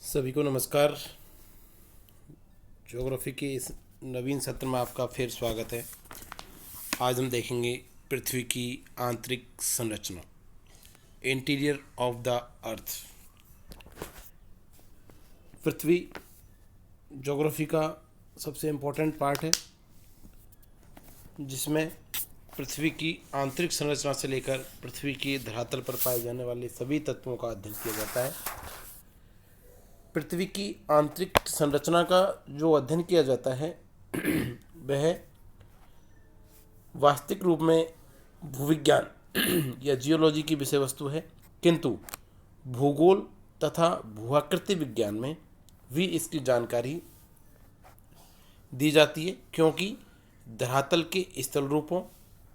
सभी को नमस्कार। ज्योग्राफी के इस नवीन सत्र में आपका फिर स्वागत है। आज हम देखेंगे पृथ्वी की आंतरिक संरचना, interior of the earth. Prithvi geography का सबसे इम्पोर्टेंट पार्ट है, जिसमें पृथ्वी की आंतरिक संरचना से लेकर पृथ्वी की धरातल पर पाए जाने वाले सभी तत्वों का अध्ययन किया जाता है। पृथ्वी की आंतरिक संरचना का जो अध्ययन किया जाता है वह वास्तविक रूप में भूविज्ञान या जियोलॉजी की विषय वस्तु है, किंतु भूगोल तथा भूआकृति विज्ञान में भी इसकी जानकारी दी जाती है, क्योंकि धरातल के स्थल रूपों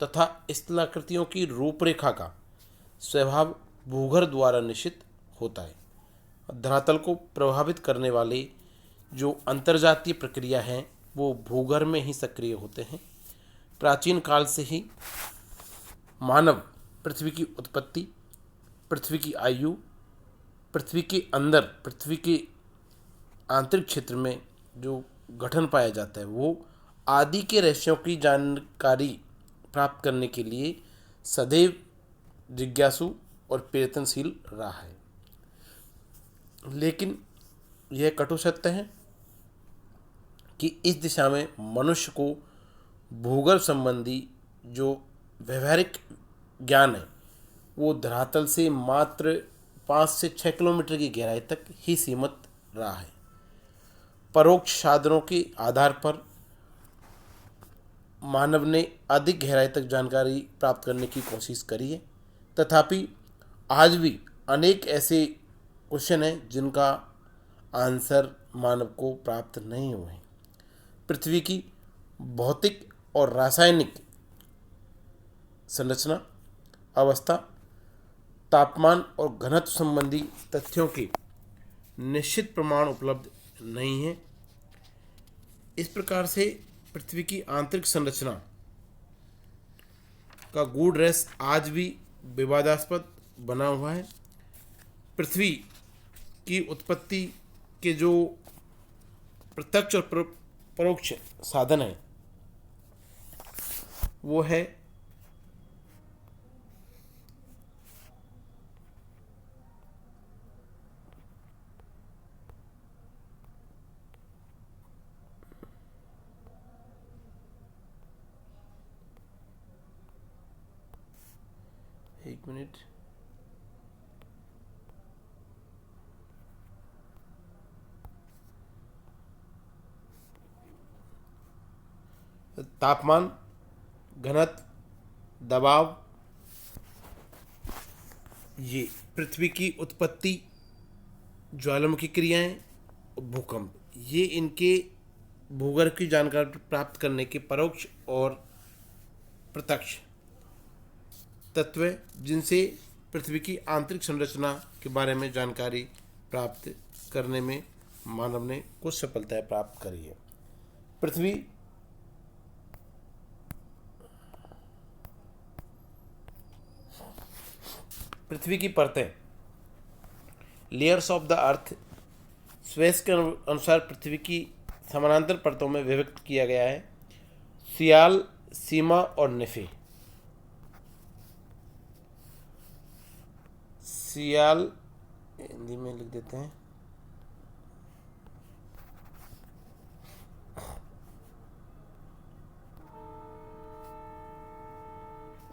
तथा स्थलाकृतियों की रूपरेखा का स्वभाव भूगर्भ द्वारा निश्चित होता है। धरातल को प्रभावित करने वाले जो अंतर्जातीय प्रक्रिया हैं वो भूगर्भ में ही सक्रिय होते हैं। प्राचीन काल से ही मानव पृथ्वी की उत्पत्ति, पृथ्वी की आयु, पृथ्वी के अंदर, पृथ्वी के आंतरिक क्षेत्र में जो गठन पाया जाता है वो आदि के रहस्यों की जानकारी प्राप्त करने के लिए सदैव जिज्ञासु और प्रयत्नशील रहा है। लेकिन यह कटु सत्य है कि इस दिशा में मनुष्य को भूगर्भ संबंधी जो व्यवहारिक ज्ञान है वो धरातल से मात्र 5 से 6 किलोमीटर की गहराई तक ही सीमित रहा है। परोक्ष साधनों के आधार पर मानव ने अधिक गहराई तक जानकारी प्राप्त करने की कोशिश करी है, तथापि आज भी अनेक ऐसे क्वेश्चन है जिनका आंसर मानव को प्राप्त नहीं हुए हैं। पृथ्वी की भौतिक और रासायनिक संरचना, अवस्था, तापमान और घनत्व संबंधी तथ्यों के निश्चित प्रमाण उपलब्ध नहीं हैं। इस प्रकार से पृथ्वी की आंतरिक संरचना का गूढ़ रहस्य आज भी विवादास्पद बना हुआ है। पृथ्वी की उत्पत्ति के जो प्रत्यक्ष और परोक्ष साधन है वो है एक मिनट, तापमान, घनत्व, दबाव, ये पृथ्वी की उत्पत्ति, ज्वालामुखी क्रियाएं, भूकंप, ये इनके भूगर्भ की जानकारी प्राप्त करने के परोक्ष और प्रत्यक्ष तत्व हैं, जिनसे पृथ्वी की आंतरिक संरचना के बारे में जानकारी प्राप्त करने में मानव ने कुछ सफलताएं प्राप्त करी है। पृथ्वी की परतें, layers of the earth, Suez के अनुसार पृथ्वी की समानांतर परतों में विभक्त किया गया है। सियाल, सीमा और निफे। सियाल हिंदी में लिख देते हैं,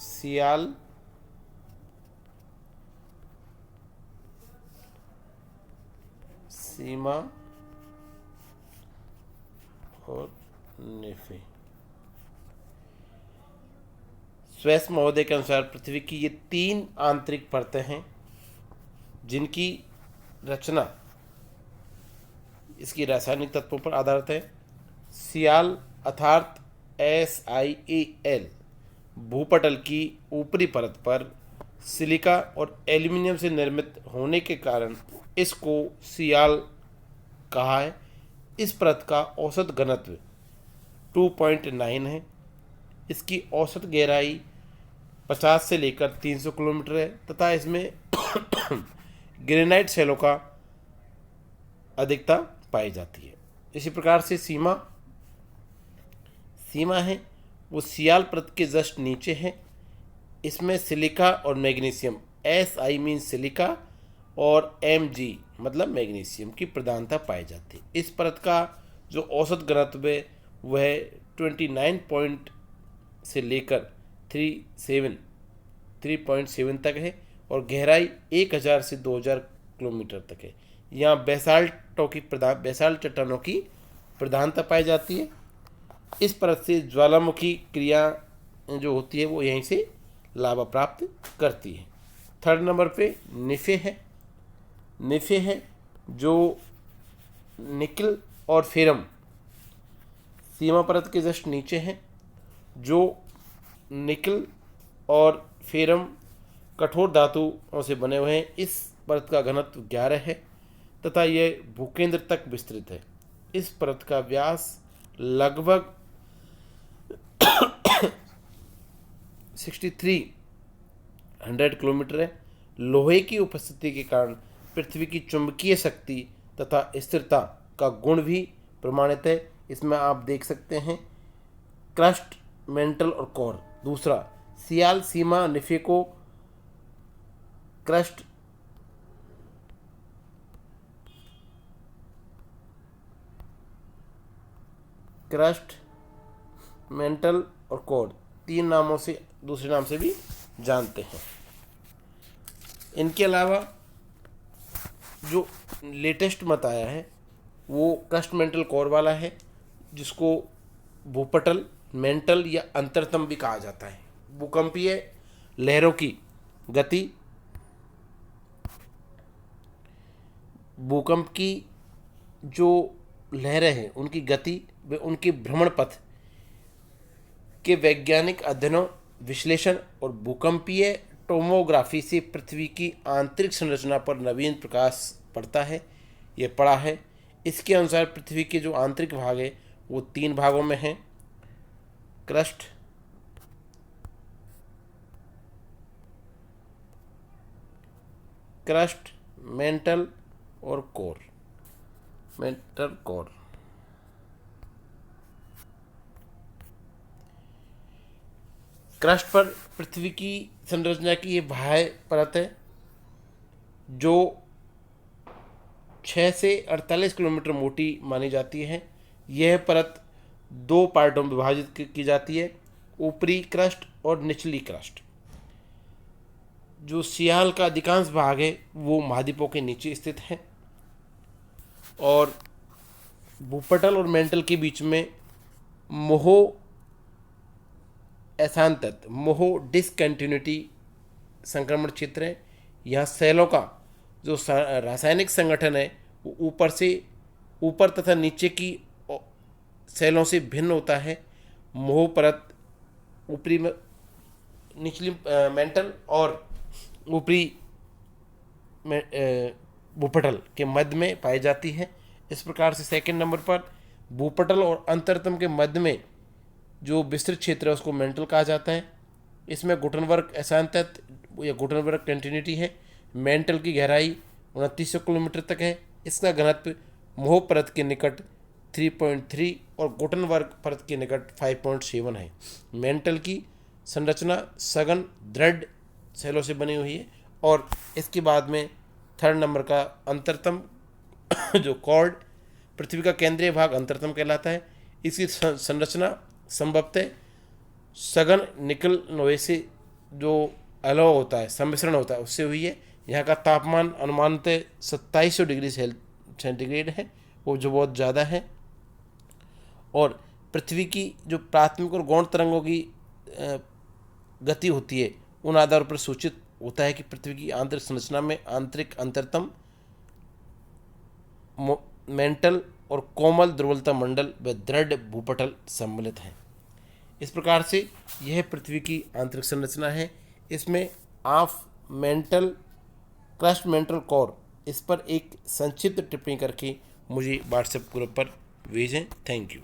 सियाल, सीमा और नेफे। स्वेस महोदय के अनुसार पृथ्वी की ये 3 आंतरिक परतें हैं जिनकी रचना इसकी रासायनिक तत्वों पर आधारित है। सियाल अर्थात SiAl भूपटल की ऊपरी परत पर सिलिका और एल्यूमिनियम से निर्मित होने के कारण इसको सियाल कहा है। इस परत का औसत घनत्व 2.9 है। इसकी औसत गहराई 50 से लेकर 300 किलोमीटर है तथा इसमें ग्रेनाइट शैलों का अधिकता पाई जाती है। इसी प्रकार से सीमा है वो सियाल परत के जस्ट नीचे है। इसमें सिलिका और मैग्नीशियम, SI मीन सिलिका और Mg मतलब मैग्नीशियम की प्रधानता पाई जाती है। इस परत का जो औसत घनत्व है वह 29 पॉइंट से लेकर 3.7 तक है और गहराई 1000 से 2000 किलोमीटर तक है। यहाँ बेसाल्ट चट्टानों की प्रधानता पाई जाती है। इस परत से ज्वालामुखी क्रिया जो होती है वो यहीं से लाभा प्राप्त करती है। थर्ड नंबर पे निफे है जो निकल और फेरम सीमा परत के जस्ट नीचे है। जो निकल और फेरम कठोर धातुओं से बने हुए हैं। इस परत का घनत्व 11 है तथा यह भूकेंद्र तक विस्तृत है। इस परत का व्यास लगभग 6300 किलोमीटर है। लोहे की उपस्थिति के कारण पृथ्वी की चुंबकीय शक्ति तथा स्थिरता का गुण भी प्रमाणित है। इसमें आप देख सकते हैं क्रस्ट, मेंटल और कोर। दूसरा, सियाल सीमा निफे को क्रस्ट मेंटल और कोर तीन नामों से, दूसरे नाम से भी जानते हैं। इनके अलावा जो लेटेस्ट मत आया है वो क्रस्ट मेंटल कोर वाला है, जिसको भूपटल, मेंटल या अंतरतम भी कहा जाता है। भूकंपीय लहरों की गति, भूकंप की जो लहरें हैं उनकी गति व उनके भ्रमण पथ के वैज्ञानिक अध्ययनों, विश्लेषण और भूकंपीय टोमोग्राफी से पृथ्वी की आंतरिक संरचना पर नवीन प्रकाश पड़ता है। ये पड़ा है। इसके अनुसार पृथ्वी के जो आंतरिक भाग है वो 3 भागों में हैं: क्रस्ट, मेंटल और कोर। क्रस्ट पर पृथ्वी की संरचना की ये बाह्य परत है जो 6 से 48 किलोमीटर मोटी मानी जाती है। यह परत 2 पार्टों में विभाजित की जाती है: ऊपरी क्रस्ट और निचली क्रस्ट। जो सियाल का अधिकांश भाग है वो महाद्वीपों के नीचे स्थित है और भूपटल और मेंटल के बीच में मोहो डिसकंटिन्यूटी संक्रमण क्षेत्र है। यहाँ सेलों का जो रासायनिक संगठन है वो ऊपर तथा नीचे की सेलों से भिन्न होता है। मोह परत ऊपरी में, निचली मेंटल और ऊपरी भूपटल के मध्य में पाई जाती है। इस प्रकार से सेकंड नंबर पर भूपटल और अंतरतम के मध्य में जो विस्तृत क्षेत्र है उसको मेंटल कहा जाता है। इसमें गुटनबर्ग अशांतत या गुटनबर्ग कंटिन्यूटी है। मेंटल की गहराई 2900 किलोमीटर तक है। इसका घनत्व मोह परत के निकट 3.3 और गुटनबर्ग परत के निकट 5.7 है। मेंटल की संरचना सघन दृढ़ सेलों से बनी हुई है। और इसके बाद में थर्ड नंबर का अंतरतम जो कॉर्ड, पृथ्वी का केंद्रीय भाग अंतरतम कहलाता है। इसकी संरचना संभवतः सघन निकल लोहे से जो अलॉय होता है, सम्मिश्रण होता है, उससे हुई है। यहाँ का तापमान अनुमानतः 2700 डिग्री सेंटीग्रेड है, वो जो बहुत ज़्यादा है। और पृथ्वी की जो प्राथमिक और गौण तरंगों की गति होती है उन आधार पर सूचित होता है कि पृथ्वी की आंतरिक संरचना में आंतरिक अंतरतम, मेंटल और कोमल दुर्बलता मंडल व दृढ़ भूपटल सम्मिलित हैं। इस प्रकार से यह पृथ्वी की आंतरिक संरचना है। इसमें आप मेंटल, क्रस्ट मेंटल कोर, इस पर एक संक्षिप्त टिप्पणी करके मुझे व्हाट्सएप ग्रुप पर भेजें। Thank you.